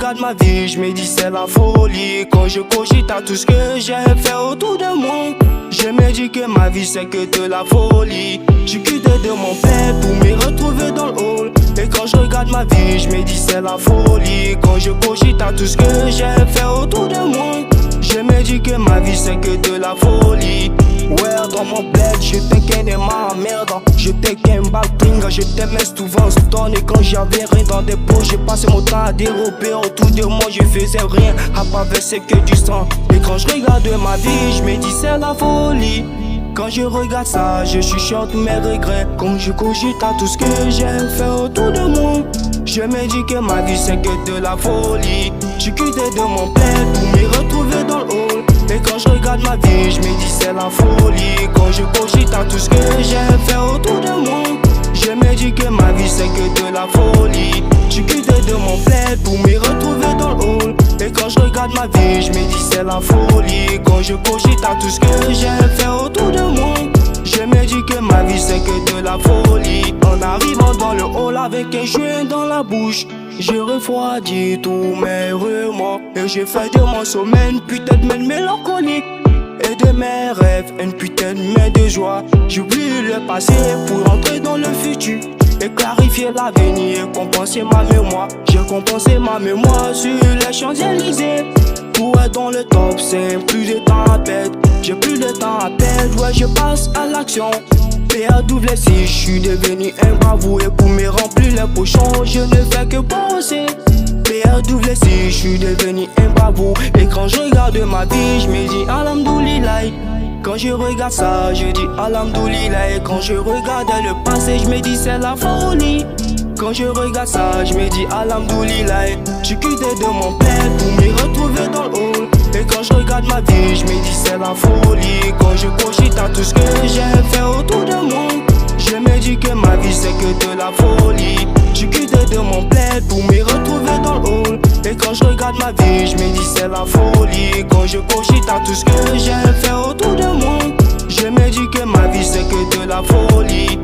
regarde ma vie, je me dis c'est la folie. Quand je cogite à tout ce que j'ai fait autour de moi, je me dis que ma vie c'est que de la folie. J'ai quitté de mon père pour me retrouver dans le hall. Et quand je regarde ma vie, je me dis c'est la folie. Quand je cogite à tout ce que j'ai fait autour de moi, je me dis que ma vie c'est que de la folie. Ouais, dans mon bled, j'étais qu'un aimant en merde. J'étais qu'un backbring, j'étais mais souvent stone. Et quand j'avais rien dans des pots, j'ai passé mon temps à dérober. Autour de moi, je faisais rien, à pas verser que du sang. Et quand je regarde ma vie, je me dis c'est la folie. Quand je regarde ça, je chuchote mes regrets. Quand je cogite à tout ce que j'ai fait autour de moi, je me dis que ma vie c'est que de la folie. J'ai quitté de mon bled pour me retrouver dans le hall. Et quand je regarde ma vie, je me dis c'est la folie. Quand je cogite à tout ce que j'ai fait autour de moi, je me dis que ma vie c'est que de la folie. J'ai quitté de mon bled pour me retrouver dans le hall. Et quand je regarde ma vie, je me dis c'est la folie. Quand je cogite à tout ce que j'ai fait autour de moi, je me dis que ma vie c'est que de la folie. En arrivant dans le hall avec un joint dans la bouche, j'ai refroidi tous mes remords. Et j'ai fait de mon sommeil une putain de main mélancolique. Et de mes rêves une putain de main de joie. J'oublie le passé pour entrer dans le futur et clarifier l'avenir et compenser ma mémoire. J'ai compensé ma mémoire sur les Champs-Élysées. Pour être dans le top, c'est plus de temps à perdre. J'ai plus de temps à perdre, ouais je passe à l'action. PRWC, je suis devenu un bravo. Et pour me remplir les pochons, je ne fais que penser. PRWC, je suis devenu un bravo. Et quand je regarde ma vie, je me dis Alhamdoulilah. Quand je regarde ça, je dis Alhamdoulilah. Et quand je regarde le passé, je me dis c'est la folie. Quand je regarde ça, je me dis Alhamdoulilah. J'ai quitté de mon père pour me retrouver dans le hall. Et quand je regarde ma vie, je me dis c'est la folie. Quand je cogite à tout ce que j'ai fait autour de moi, je me dis que ma vie c'est que de la folie. J'ai quitté de mon bled pour me retrouver dans le hall. Et quand je regarde ma vie, je me dis c'est la folie. Quand je cogite à tout ce que j'ai fait autour de moi, je me dis que ma vie c'est que de la folie.